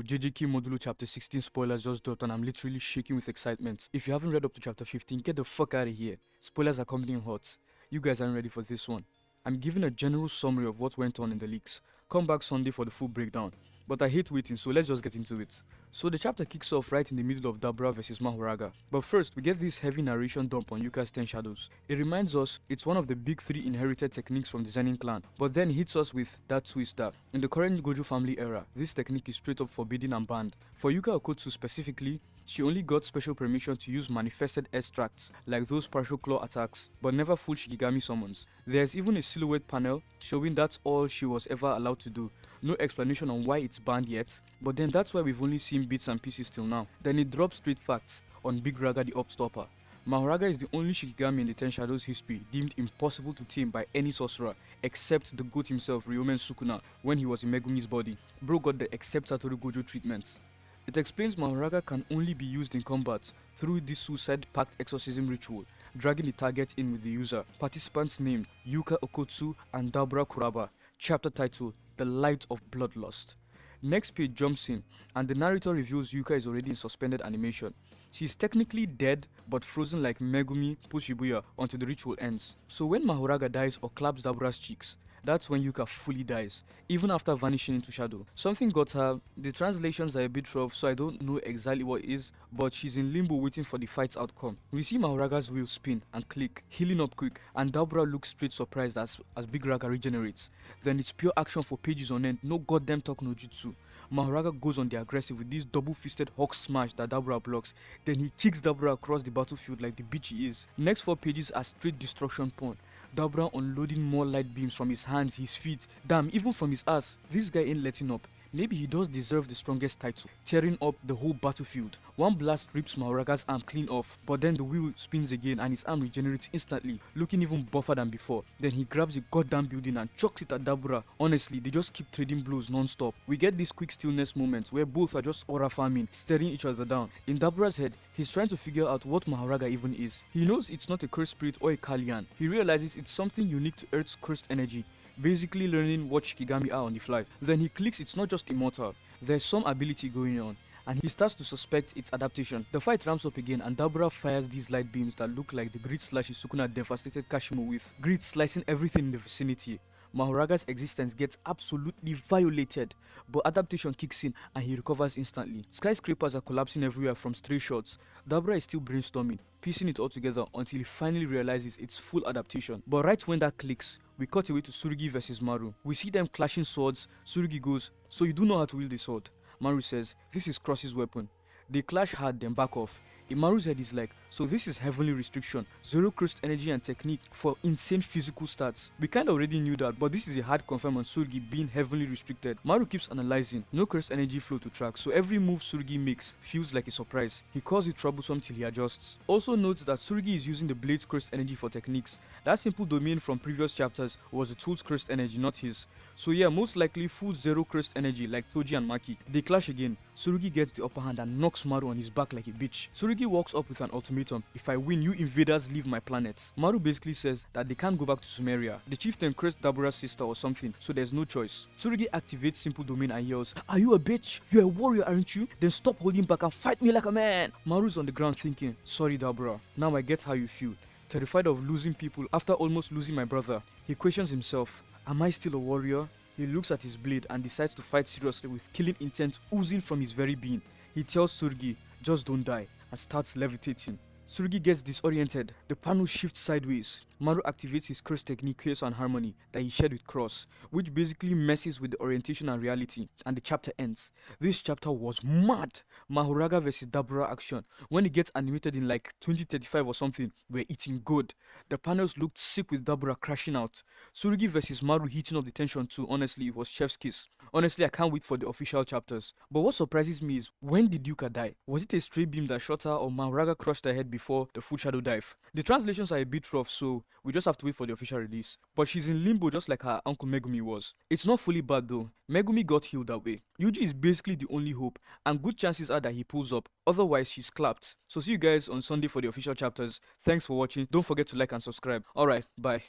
JJK MODULO chapter 16 spoilers just dropped and I'm literally shaking with excitement. If you haven't read up to chapter 15, get the fuck out of here. Spoilers are coming in hot. You guys aren't ready for this one. I'm giving a general summary of what went on in the leaks. Come back Sunday for the full breakdown. But I hate waiting, so let's just get into it. So the chapter kicks off right in the middle of Dabra vs Mahoraga. But first, we get this heavy narration dump on Yuka's 10 shadows. It reminds us it's one of the big 3 inherited techniques from the Zenin clan, but then hits us with that twist that in the current Gojo family era, this technique is straight up forbidden and banned. For Yuka Okotsu specifically, she only got special permission to use manifested extracts like those partial claw attacks, but never full Shikigami summons. There's even a silhouette panel showing that's all she was ever allowed to do. No explanation on why it's banned yet, but then that's why we've only seen bits and pieces till now. Then it drops straight facts on Big Raga the Upstopper. Mahoraga is the only Shikigami in the 10 Shadows history deemed impossible to tame by any sorcerer except the goat himself, Ryomen Sukuna, when he was in Megumi's body. Bro got the except Satoru Gojo treatments. It explains Mahoraga can only be used in combat through this suicide pact exorcism ritual, dragging the target in with the user. Participants named Yuka Okotsu and Dabra Kuraba. Chapter title, The Light of Bloodlust. Next page jumps in and the narrator reveals Yuka is already in suspended animation. She is technically dead but frozen like Megumi post Shibuya until the ritual ends. So when Mahoraga dies or claps Dabra's cheeks, that's when Yuka fully dies, even after vanishing into shadow. Something got her. The translations are a bit rough, so I don't know exactly what it is, but she's in limbo waiting for the fight's outcome. We see Mahoraga's wheel spin and click, healing up quick, and Dabra looks straight surprised as Big Raga regenerates. Then it's pure action for pages on end, no goddamn talk no jutsu. Mahoraga goes on the aggressive with this double-fisted hawk smash that Dabra blocks, then he kicks Dabra across the battlefield like the bitch he is. Next 4 pages are straight destruction porn. Dabra unloading more light beams from his hands, his feet, damn, even from his ass. This guy ain't letting up. Maybe he does deserve the strongest title, tearing up the whole battlefield. One blast rips Mahoraga's arm clean off, but then the wheel spins again and his arm regenerates instantly, looking even buffer than before. Then he grabs a goddamn building and chucks it at Dabra. Honestly, they just keep trading blows non-stop. We get this quick stillness moment where both are just aura farming, staring each other down. In Dabra's head, he's trying to figure out what Mahoraga even is. He knows it's not a cursed spirit or a Kalian. He realizes it's something unique to Earth's cursed energy, basically learning what Shikigami are on the fly. Then he clicks it's not just immortal, there's some ability going on, and he starts to suspect its adaptation. The fight ramps up again and Dabra fires these light beams that look like the grid slash Sukuna devastated Kashimo with, grid slicing everything in the vicinity. Mahoraga's existence gets absolutely violated, but adaptation kicks in and he recovers instantly. Skyscrapers are collapsing everywhere from stray shots. Dabra is still brainstorming, piecing it all together until he finally realizes its full adaptation. But right when that clicks, we cut away to Tsurugi vs Maru. We see them clashing swords. Tsurugi goes, "So you do know how to wield the sword?" Maru says, "This is Cross's weapon." They clash hard then back off. In Maru's head is like, so this is heavenly restriction, 0 cursed energy and technique for insane physical stats. We kinda already knew that, but this is a hard confirm on Tsurugi being heavily restricted. Maru keeps analyzing, no cursed energy flow to track, so every move Tsurugi makes feels like a surprise. He calls it troublesome till he adjusts. Also notes that Tsurugi is using the blade's cursed energy for techniques. That simple domain from previous chapters was the tool's cursed energy, not his. So yeah, most likely full 0 cursed energy like Toji and Maki. They clash again. Tsurugi gets the upper hand and knocks Maru on his back like a bitch. Tsurugi walks up with an ultimatum: "If I win, you invaders leave my planet." Maru basically says that they can't go back to Sumeria. The chieftain cursed Dabra's sister or something, so there's no choice. Tsurugi activates simple domain and yells, "Are you a bitch? You're a warrior, aren't you? Then stop holding back and fight me like a man." Maru's on the ground thinking, "Sorry Dabra, now I get how you feel. Terrified of losing people after almost losing my brother." He questions himself, am I still a warrior? He looks at his blade and decides to fight seriously with killing intent oozing from his very being. He tells Tsurugi, "Just don't die," and starts levitating. Tsurugi gets disoriented. The panel shifts sideways. Maru activates his curse technique, Chaos and Harmony, that he shared with Cross, which basically messes with the orientation and reality, and the chapter ends. This chapter was mad. Mahoraga vs Dabra action. When it gets animated in like 2035 or something, we're eating good. The panels looked sick with Dabra crashing out. Tsurugi vs Maru heating up the tension too. Honestly, it was chef's kiss. Honestly, I can't wait for the official chapters. But what surprises me is, when did Yuka die? Was it a stray beam that shot her or Mahoraga crushed her head before the full shadow dive? The translations are a bit rough, so we just have to wait for the official release. But she's in limbo just like her uncle Megumi was. It's not fully bad though. Megumi got healed that way. Yuji is basically the only hope, and good chances are that he pulls up. Otherwise, she's clapped. So see you guys on Sunday for the official chapters. Thanks for watching. Don't forget to like and subscribe. Alright, bye.